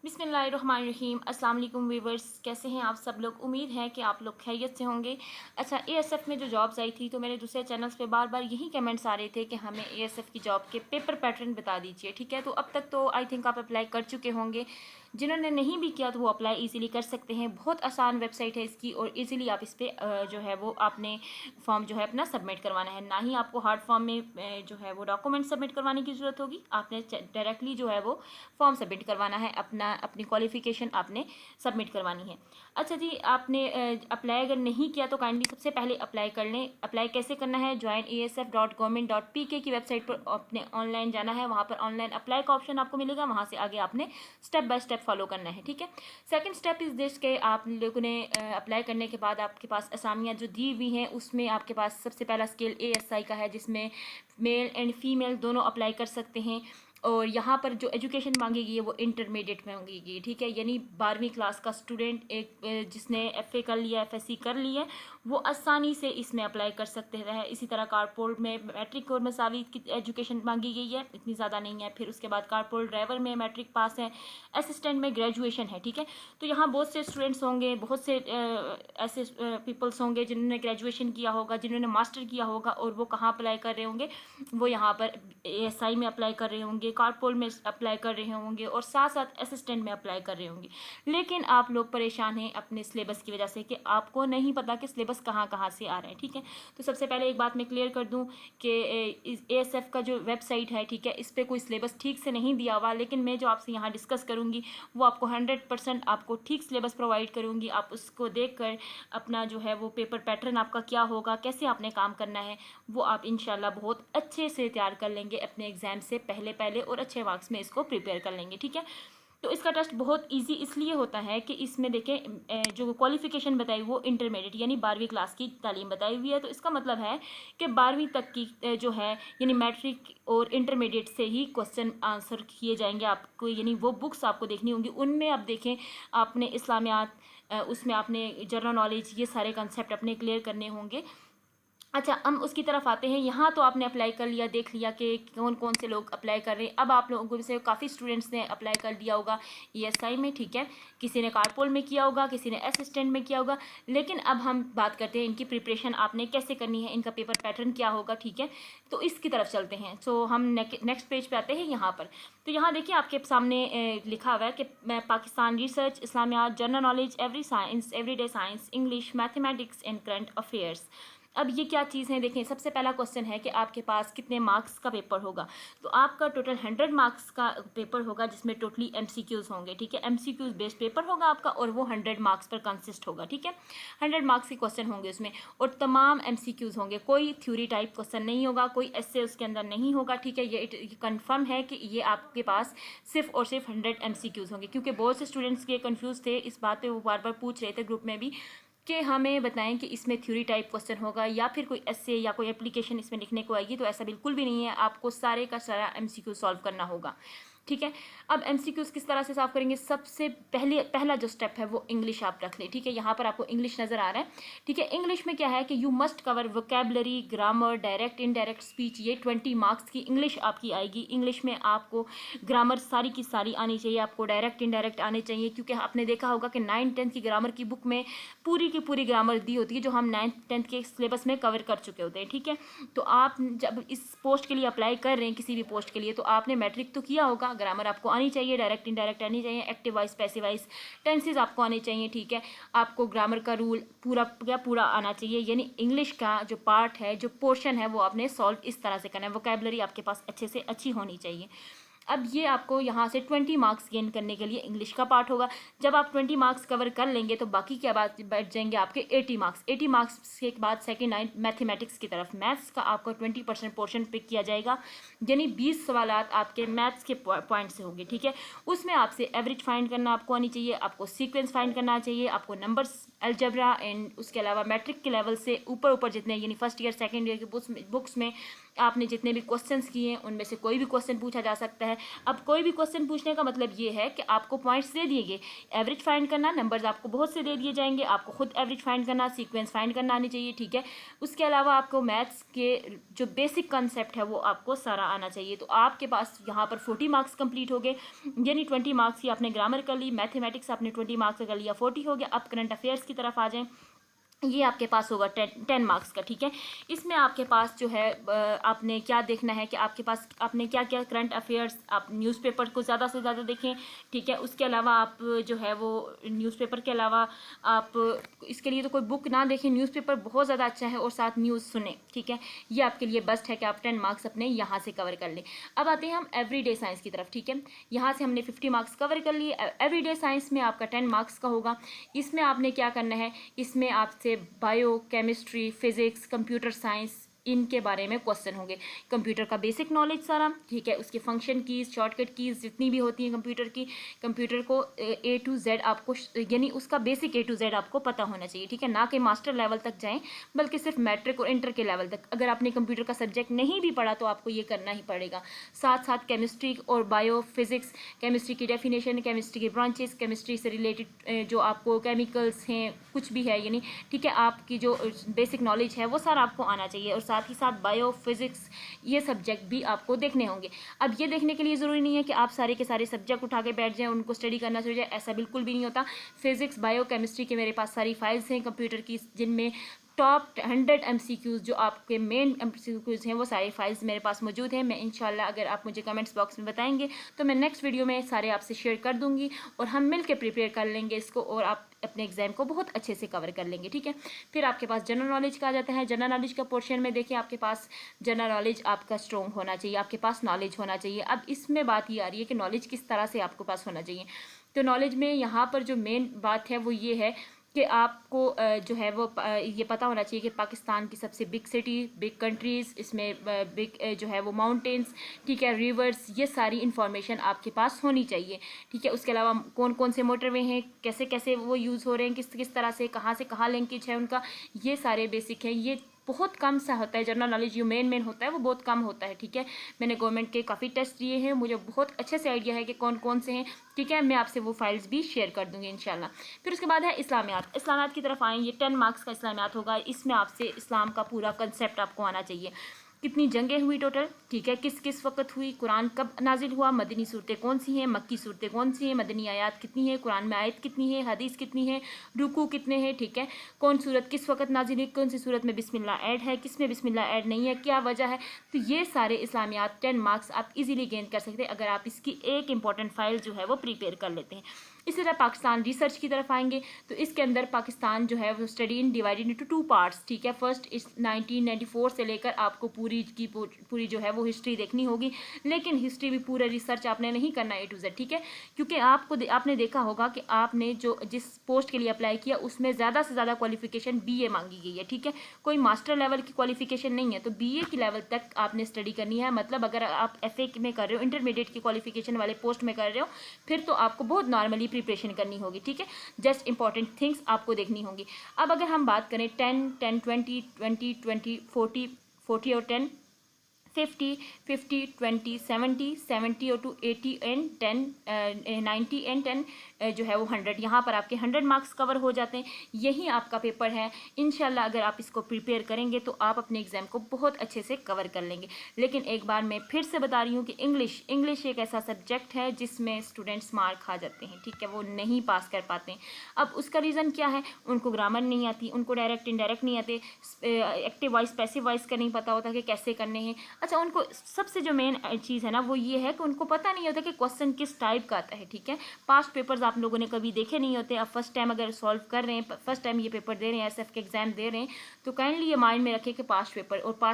बिस्मिल्लाहिर्रहमानिर्रहीम। अस्सलाम वालेकुम व्यूवर्स, कैसे हैं आप सब लोग। उम्मीद है कि आप लोग खैरियत से होंगे। अच्छा, एएसएफ में जो जॉब्स आई थी तो मेरे दूसरे चैनल्स पे बार बार यही कमेंट्स आ रहे थे कि हमें एएसएफ की जॉब के पेपर पैटर्न बता दीजिए। ठीक है, तो अब तक तो आई थिंक आप अप्लाई कर चुके होंगे। जिन्होंने नहीं भी किया तो वो अप्लाई इजीली कर सकते हैं। बहुत आसान वेबसाइट है इसकी और इजीली आप इस पर जो है वो आपने फॉर्म जो है अपना सबमिट करवाना है। ना ही आपको हार्ड फॉर्म में जो है वो डॉक्यूमेंट सबमिट करवाने की ज़रूरत होगी। आपने डायरेक्टली जो है वो फॉर्म सबमिट करवाना है, अपनी क्वालिफिकेशन आपने सबमिट करवानी है। अच्छा जी, आपने अप्लाई अगर नहीं किया तो काइंडली सबसे पहले अप्लाई कर लें। अप्लाई कैसे करना है, joinesf.government.pk की वेबसाइट पर आपने ऑनलाइन जाना है। वहाँ पर ऑनलाइन अप्लाई का ऑप्शन आपको मिलेगा, वहाँ से आगे आपने स्टेप बाय स्टेप फॉलो करना है। ठीक है, सेकंड स्टेप इज दिस के आप लोगों ने अप्लाई करने के बाद आपके पास असामियाँ जो दी हुई हैं उसमें आपके पास सबसे पहला स्केल ASI का है, जिसमें मेल एंड फीमेल दोनों अप्लाई कर सकते हैं। और यहाँ पर जो एजुकेशन मांगेगी है वो इंटरमीडिएट में मांगेगी। ठीक है, यानी 12वीं क्लास का स्टूडेंट एक जिसने FA कर लिया, FSC कर ली है, वो आसानी से इसमें अप्लाई कर सकते हैं। इसी तरह कारपोल में मैट्रिक और मसावी की एजुकेशन मांगी गई है, इतनी ज़्यादा नहीं है। फिर उसके बाद कारपोल ड्राइवर में मैट्रिक पास है, असिस्टेंट में ग्रेजुएशन है। ठीक है, तो यहाँ बहुत से स्टूडेंट्स होंगे, बहुत से ऐसे पीपल्स होंगे जिन्होंने ग्रेजुएशन किया होगा, जिन्होंने मास्टर किया होगा, और वो कहाँ अप्लाई कर रहे होंगे, वो यहाँ पर ASI में अप्लाई कर रहे होंगे, कारपोल में अप्लाई कर रहे होंगे और साथ साथ असिस्टेंट में अप्लाई कर रहे होंगे। लेकिन आप लोग परेशान हैं अपने सिलेबस की वजह से कि आपको नहीं पता कि सिलेबस कहाँ कहाँ से आ रहा है। ठीक है, तो सबसे पहले एक बात मैं क्लियर कर दूं कि ASF का जो वेबसाइट है, ठीक है, इस पर कोई सिलेबस ठीक से नहीं दिया हुआ। लेकिन मैं जो आपसे यहाँ डिस्कस करूँगी वो आपको 100% आपको ठीक सिलेबस प्रोवाइड करूँगी। आप उसको देख कर अपना जो है वो पेपर पैटर्न आपका क्या होगा, कैसे आपने काम करना है, वो आप इंशाल्लाह बहुत अच्छे से तैयार कर लेंगे अपने एग्ज़ाम से पहले और अच्छे मार्क्स में इसको प्रिपेयर कर लेंगे। ठीक है, तो इसका टेस्ट बहुत इजी इसलिए होता है कि इसमें देखें जो क्वालिफिकेशन बताई वो इंटरमीडिएट यानी 12वीं क्लास की तालीम बताई हुई है। तो इसका मतलब है कि 12वीं तक की जो है यानी मैट्रिक और इंटरमीडिएट से ही क्वेश्चन आंसर किए जाएंगे आपको, यानी वो बुक्स आपको देखनी होंगी। उनमें आप देखें, आपने इस्लामियात, उसमें आपने जनरल नॉलेज, ये सारे कंसेप्ट अपने क्लियर करने होंगे। अच्छा, हम उसकी तरफ आते हैं। यहाँ तो आपने अप्लाई कर लिया, देख लिया कि कौन कौन से लोग अप्लाई कर रहे हैं। अब आप लोगों में से काफ़ी स्टूडेंट्स ने अप्लाई कर दिया होगा ESI में। ठीक है, किसी ने कारपोल में किया होगा, किसी ने असिस्टेंट में किया होगा। लेकिन अब हम बात करते हैं इनकी प्रिपरेशन आपने कैसे करनी है, इनका पेपर पैटर्न क्या होगा। ठीक है, तो इसकी तरफ चलते हैं। सो हम नेक्स्ट पेज पे आते हैं यहाँ पर। तो यहाँ देखिए आपके सामने लिखा हुआ है कि पाकिस्तान रिसर्च, इस्लामियात, general knowledge, everyday science, English, mathematics and current affairs. अब ये क्या चीज़ है, देखें, सबसे पहला क्वेश्चन है कि आपके पास कितने मार्क्स का पेपर होगा। तो आपका टोटल 100 मार्क्स का पेपर होगा, जिसमें टोटली MCQs होंगे। ठीक है, MCQs बेस्ड पेपर होगा आपका और वो 100 मार्क्स पर कंसिस्ट होगा। ठीक है, 100 मार्क्स के क्वेश्चन होंगे उसमें और तमाम MCQs होंगे। कोई थ्योरी टाइप क्वेश्चन नहीं होगा, कोई ऐसे उसके अंदर नहीं होगा। ठीक है, ये कन्फर्म है कि ये आपके पास सिर्फ और सिर्फ 100 MCQs होंगे, क्योंकि बहुत से स्टूडेंट्स ये कन्फ्यूज़ थे इस बात पर, वो बार बार पूछ रहे थे ग्रुप में भी कि हमें बताएं कि इसमें थ्योरी टाइप क्वेश्चन होगा या फिर कोई ऐसे या कोई एप्लीकेशन इसमें लिखने को आएगी। तो ऐसा बिल्कुल भी नहीं है, आपको सारे का सारा MCQ सॉल्व करना होगा। ठीक है, अब MCQs किस तरह से सॉल्व करेंगे, सबसे पहला जो स्टेप है वो इंग्लिश आप रख लें। ठीक है, यहाँ पर आपको इंग्लिश नज़र आ रहा है। ठीक है, इंग्लिश में क्या है कि you must cover vocabulary, grammar, direct indirect speech. ये 20 मार्क्स की इंग्लिश आपकी आएगी। इंग्लिश में आपको ग्रामर सारी की सारी आनी चाहिए, आपको डायरेक्ट इनडायरेक्ट आने चाहिए, क्योंकि आपने देखा होगा कि 9th-10th की ग्रामर की बुक में पूरी की पूरी ग्रामर दी होती है जो हम 9th-10th के सिलेबस में कवर कर चुके होते हैं। ठीक है, तो आप जब इस पोस्ट के लिए अप्लाई कर रहे हैं, किसी भी पोस्ट के लिए, तो आपने मैट्रिक तो किया होगा, ग्रामर आपको आनी चाहिए, डायरेक्ट इनडायरेक्ट आनी चाहिए, active voice passive wise tenses आपको आने चाहिए। ठीक है, आपको ग्रामर का रूल पूरा आना चाहिए, यानी इंग्लिश का जो पार्ट है, जो पोर्शन है, वो आपने सॉल्व इस तरह से करना है। वोकैबुलरी आपके पास अच्छे से अच्छी होनी चाहिए। अब ये आपको यहाँ से 20 मार्क्स गेन करने के लिए इंग्लिश का पार्ट होगा। जब आप 20 मार्क्स कवर कर लेंगे तो बाकी क्या बात बैठ जाएंगे आपके 80 मार्क्स। 80 मार्क्स के बाद सेकेंड लाइन मैथमेटिक्स की तरफ, मैथ्स का आपको 20% पोर्शन पिक किया जाएगा, यानी 20 सवाल आपके मैथ्स के पॉइंट से होंगे। ठीक है, उसमें आपसे एवरेज फाइंड करना आपको आनी चाहिए, आपको सीक्वेंस फाइंड करना चाहिए, आपको नंबर्स, अलजबरा एंड उसके अलावा मैट्रिक के लेवल से ऊपर जितने यानी फर्स्ट ईयर सेकेंड ईयर के बुक्स में आपने जितने भी क्वेश्चंस किए हैं उनमें से कोई भी क्वेश्चन पूछा जा सकता है। अब कोई भी क्वेश्चन पूछने का मतलब ये है कि आपको पॉइंट्स दे दिए गए, एवरेज फाइंड करना, नंबर्स आपको बहुत से दे दिए जाएंगे, आपको खुद एवरेज फाइंड करना, सीक्वेंस फाइंड करना आनी चाहिए, ठीक है। उसके अलावा आपको मैथ्स के जो बेसिक कंसेप्ट है वो आपको सारा आना चाहिए। तो आपके पास यहाँ पर 40 मार्क्स कंप्लीट हो गए, यानी 20 मार्क्स की आपने ग्रामर कर ली, मैथमेटिक्स आपने 20 मार्क्स कर लिया, 40 हो गया। अब करंट अफेयर्स की तरफ आ जाएं, ये आपके पास होगा 10 मार्क्स का, ठीक है। इसमें आपके पास जो है आपने क्या देखना है कि आपके पास आपने क्या क्या करंट अफेयर्स, आप न्यूज़पेपर को ज़्यादा से ज़्यादा देखें, ठीक है। उसके अलावा आप जो है वो न्यूज़पेपर के अलावा आप इसके लिए तो कोई बुक ना देखें, न्यूज़पेपर बहुत ज़्यादा अच्छा है, और साथ न्यूज़ सुने, ठीक है। ये आपके लिए बेस्ट है कि आप 10 मार्क्स अपने यहाँ से कवर कर लें। अब आते हैं हम एवरीडे साइंस की तरफ, ठीक है। यहाँ से हमने 50 मार्क्स कवर कर लिए। एवरीडे साइंस में आपका 10 मार्क्स का होगा। इसमें आपने क्या करना है, इसमें आपसे bio, chemistry, physics, computer science, इनके बारे में क्वेश्चन होंगे। कंप्यूटर का बेसिक नॉलेज सारा, ठीक है, उसके फंक्शन कीज, शॉर्टकट कीज जितनी भी होती हैं कंप्यूटर की, कंप्यूटर को A to Z आपको, यानी उसका बेसिक A to Z आपको पता होना चाहिए, ठीक है। ना कि मास्टर लेवल तक जाएं, बल्कि सिर्फ मैट्रिक और इंटर के लेवल तक। अगर आपने कंप्यूटर का सब्जेक्ट नहीं भी पढ़ा तो आपको ये करना ही पड़ेगा। साथ साथ केमिस्ट्री और बायो, फिजिक्स, केमिस्ट्री की डेफिनेशन, केमिस्ट्री के ब्रांचेस, केमिस्ट्री से रिलेटेड जो आपको केमिकल्स हैं, कुछ भी है यानी, ठीक है, आपकी जो बेसिक नॉलेज है वो सारा आपको आना चाहिए। और साथ ही साथ बायो, फिजिक्स, ये सब्जेक्ट भी आपको देखने होंगे। अब ये देखने के लिए ज़रूरी नहीं है कि आप सारे के सारे सब्जेक्ट उठा के बैठ जाएं, उनको स्टडी करना शुरू हो जाए, ऐसा बिल्कुल भी नहीं होता। फिजिक्स, बायो, केमिस्ट्री के मेरे पास सारी फाइल्स हैं कंप्यूटर की, जिनमें टॉप 100 MCQs जो आपके मेन MCQs हैं वो सारी फाइल्स मेरे पास मौजूद हैं। मैं इंशाल्लाह अगर आप मुझे कमेंट्स बॉक्स में बताएंगे तो मैं नेक्स्ट वीडियो में सारे आपसे शेयर कर दूंगी, और हम मिलकर प्रिपेयर कर लेंगे इसको, और आप अपने एग्जाम को बहुत अच्छे से कवर कर लेंगे, ठीक है। फिर आपके पास जनरल नॉलेज का आ जाता है। जनरल नॉलेज का पोर्शन में देखिए, आपके पास जनरल नॉलेज आपका स्ट्रॉन्ग होना चाहिए, आपके पास नॉलेज होना चाहिए। अब इसमें बात ये आ रही है कि नॉलेज किस तरह से आपके पास होना चाहिए। तो नॉलेज में यहाँ पर जो मेन बात है वो ये है कि आपको जो है वो ये पता होना चाहिए कि पाकिस्तान की सबसे बिग सिटी, बिग कंट्रीज़, इसमें बिग जो है वो माउंटेन्स, ठीक है, रिवर्स, ये सारी इन्फॉर्मेशन आपके पास होनी चाहिए, ठीक है। उसके अलावा कौन कौन से मोटरवे हैं, कैसे कैसे वो यूज़ हो रहे हैं, किस किस तरह से, कहाँ लिंकेज है उनका, ये सारे बेसिक हैं। ये बहुत कम सा होता है जनरल नॉलेज, जो मेन होता है वो बहुत कम होता है, ठीक है। मैंने गवर्नमेंट के काफ़ी टेस्ट दिए हैं, मुझे बहुत अच्छे से आइडिया है कि कौन कौन से हैं, ठीक है। मैं आपसे वो फाइल्स भी शेयर कर दूंगी इंशाल्लाह। फिर उसके बाद है इस्लामियात। इस्लामियात की तरफ आएँ, ये 10 मार्क्स का इस्लामियात होगा। इसमें आपसे इस्लाम का पूरा कंसेप्ट आपको आना चाहिए। कितनी जंगें हुई टोटल, ठीक है, किस किस वक्त हुई, कुरान कब नाजिल हुआ, मदनी सूरतें कौन सी हैं, मक्की सूरतें कौन सी हैं, मदनी आयात कितनी है, कुरान में आयत कितनी है, हदीस कितनी है, रुकू कितने हैं, ठीक है, कौन सूरत किस वक्त नाजिल हुई, कौन सी सूरत में बिस्मिल्लाह ऐड है, किस में बिस्मिल्लाह ऐड नहीं है, क्या वजह है। तो ये सारे इस्लामियात 10 मार्क्स आप इजीली गेन कर सकते हैं अगर आप इसकी एक इंपॉर्टेंट फाइल जो है वो प्रिपेयर कर लेते हैं। इसी तरह पाकिस्तान रिसर्च की तरफ आएंगे तो इसके अंदर पाकिस्तान जो है वो study in divided into 2 parts, ठीक है। फर्स्ट इस 1994 से लेकर आपको पूरी जो है वो हिस्ट्री देखनी होगी, लेकिन हिस्ट्री भी पूरा रिसर्च आपने नहीं करना A to Z, ठीक है, क्योंकि आपने देखा होगा कि आपने जो जिस पोस्ट के लिए अप्लाई किया उसमें ज़्यादा से ज़्यादा क्वालिफिकेशन BA मांगी गई है, ठीक है, कोई मास्टर लेवल की क्वालिफिकेशन नहीं है। तो BA की लेवल तक आपने स्टडी करनी है, मतलब अगर आप FA में कर रहे हो, इंटरमीडिएट की क्वालिफिकेशन वाले पोस्ट में कर रहे हो, फिर तो आपको बहुत नॉर्मली प्रिपरेशन करनी होगी, ठीक है। जस्ट इंपॉर्टेंट थिंग्स आपको देखनी होंगी। अब अगर हम बात करें 10, 10, 20, 20, 20, 40, 40 और 10, 50, 50, 20, 70, 70 और 2, 80 एंड 10, 90 एंड 10 जो है वो 100, यहाँ पर आपके 100 मार्क्स कवर हो जाते हैं। यही आपका पेपर है। इंशाल्लाह अगर आप इसको प्रिपेयर करेंगे तो आप अपने एग्ज़ाम को बहुत अच्छे से कवर कर लेंगे। लेकिन एक बार मैं फिर से बता रही हूँ कि इंग्लिश एक ऐसा सब्जेक्ट है जिसमें स्टूडेंट्स मार खा जाते हैं, ठीक है, वो नहीं पास कर पाते हैं। अब उसका रीज़न क्या है, उनको ग्रामर नहीं आती, उनको डायरेक्ट इनडायरेक्ट नहीं आते, एक्टिव वाइज पैसिव वाइज का नहीं पता होता कि कैसे करने हैं। अच्छा, उनको सबसे जो मेन चीज़ है ना वो ये है कि उनको पता नहीं होता कि क्वेश्चन किस टाइप का आता है, ठीक है। पास्ट पेपर्स आप लोगों ने कभी देखे नहीं होते, अब फर्स्ट टाइम अगर सॉल्व कर रहे हैं, फर्स्ट टाइम ये पेपर दे रहे हैं, SF के एग्जाम दे रहे हैं, तो काइंडली ये माइंड में रखें कि पास्ट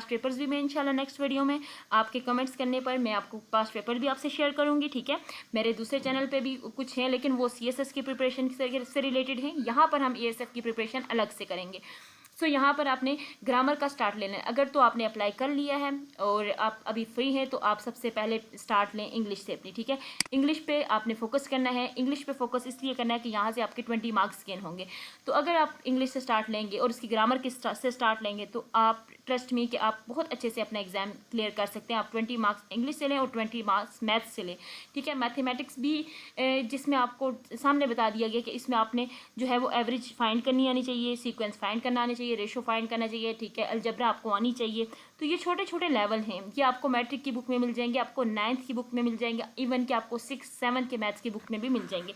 पेपर्स भी मैं इंशाल्लाह नेक्स्ट वीडियो में आपके कमेंट्स करने पर मैं आपको पास्ट पेपर भी आपसे शेयर करूंगी, ठीक है। मेरे दूसरे चैनल पे भी कुछ है, लेकिन वो CSS की प्रिपरेशन से रिलेटेड है। यहाँ पर हम ASF की प्रिपरेशन अलग से करेंगे। सो यहाँ पर आपने ग्रामर का स्टार्ट लेना है। अगर तो आपने अप्लाई कर लिया है और आप अभी फ्री हैं तो आप सबसे पहले स्टार्ट लें इंग्लिश से अपनी, ठीक है। इंग्लिश पे आपने फोकस करना है। इंग्लिश पे फोकस इसलिए करना है कि यहाँ से आपके 20 मार्क्स गेन होंगे। तो अगर आप इंग्लिश से स्टार्ट लेंगे और उसकी ग्रामर के से स्टार्ट लेंगे तो आप ट्रस्ट मी कि आप बहुत अच्छे से अपना एग्जाम क्लियर कर सकते हैं। आप 20 मार्क्स इंग्लिश से लें और 20 मार्क्स मैथ्स से लें, ठीक है। मैथमेटिक्स भी जिसमें आपको सामने बता दिया गया कि इसमें आपने जो है वो एवरेज फाइंड करनी आनी चाहिए, सीक्वेंस फाइंड करना आनी चाहिए, रेशो फाइंड करना चाहिए, ठीक है। अलजबरा आपको आनी चाहिए। तो ये छोटे छोटे लेवल हैं, ये आपको मैट्रिक की बुक में मिल जाएंगे, आपको 9th की बुक में मिल जाएंगे, इवन कि आपको 6th 7th के मैथ्स की बुक में भी मिल जाएंगे।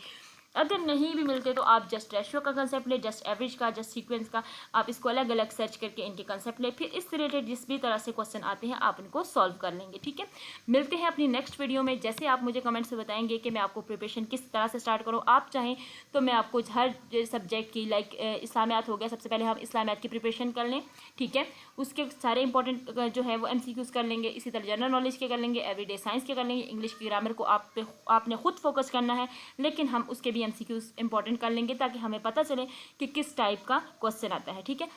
अगर नहीं भी मिलते तो आप जस्ट रेशियो का कंसेप्ट ले, जस्ट एवरेज का, जस्ट सीक्वेंस का, आप इसको अलग अलग सर्च करके इनके कंसेप्ट ले, फिर इससे रिलेटेड जिस भी तरह से क्वेश्चन आते हैं आप उनको सॉल्व कर लेंगे, ठीक है। मिलते हैं अपनी नेक्स्ट वीडियो में। जैसे आप मुझे कमेंट से बताएंगे कि मैं आपको प्रिपरेशन किस तरह से स्टार्ट करूँ, आप चाहें तो मैं आपको हर सब्जेक्ट की, लाइक इस्लामियात हो गया, सबसे पहले हम इस्लामियात की प्रिपरेशन कर लें, ठीक है। उसके सारे इंपॉर्टेंट जो है वो MCQs कर लेंगे, इसी तरह जनरल नॉलेज के कर लेंगे, एवरीडे साइंस के कर लेंगे। इंग्लिश की ग्रामर को आपने खुद फोकस करना है, लेकिन हम उसके भी MCQs इंपॉर्टेंट कर लेंगे ताकि हमें पता चले कि किस टाइप का क्वेश्चन आता है, ठीक है।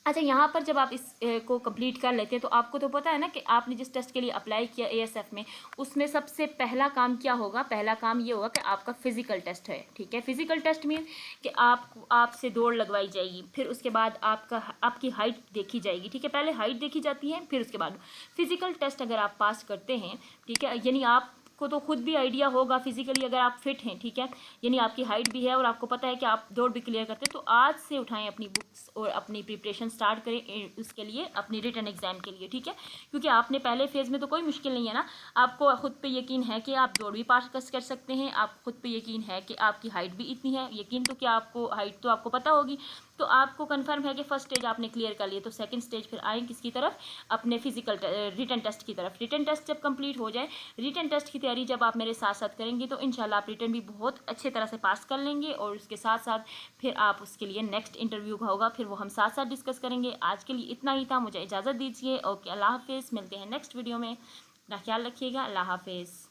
अच्छा, यहाँ पर जब आप इस को कंप्लीट कर लेते हैं तो आपको तो पता है ना कि आपने जिस टेस्ट के लिए अप्लाई किया ASF में, उसमें सबसे पहला काम क्या होगा। पहला काम ये होगा कि आपका फिजिकल टेस्ट है, ठीक है। फिजिकल टेस्ट मीन कि आपसे दौड़ लगवाई जाएगी, फिर उसके बाद आपकी हाइट देखी जाएगी, ठीक है। पहले हाइट देखी जाती है, फिर उसके बाद फिजिकल टेस्ट अगर आप पास करते हैं, ठीक है, यानी आप को तो खुद भी आइडिया होगा फिजिकली अगर आप फिट हैं, ठीक है, यानी आपकी हाइट भी है और आपको पता है कि आप दौड़ भी क्लियर करते हैं, तो आज से उठाएं अपनी बुक्स और अपनी प्रिपरेशन स्टार्ट करें उसके लिए, अपनी रिटन एग्जाम के लिए, ठीक है। क्योंकि आपने पहले फेज़ में तो कोई मुश्किल नहीं है ना, आपको खुद पे यकीन है कि आप दौड़ भी पास कर सकते हैं, आप खुद पे यकीन है कि आपकी हाइट भी इतनी है, यकीन तो क्या आपको हाइट तो आपको पता होगी, तो आपको कंफर्म है कि फर्स्ट स्टेज आपने क्लियर कर लिया, तो सेकंड स्टेज फिर आए किसकी तरफ, अपने फिजिकल रिटन टेस्ट की तरफ। रिटन टेस्ट जब कंप्लीट हो जाए, रिटन टेस्ट की तैयारी जब आप मेरे साथ साथ करेंगे तो इंशाल्लाह आप रिटन भी बहुत अच्छे तरह से पास कर लेंगे, और उसके साथ साथ फिर आप उसके लिए नेक्स्ट इंटरव्यू होगा, फिर वो हम साथ साथ डिस्कस करेंगे। आज के लिए इतना ही था, मुझे इजाज़त दीजिए। ओके, अल्लाह हाफिज़, मिलते हैं नेक्स्ट वीडियो में, अपना ख्याल रखिएगा, अल्लाह हाफिज़।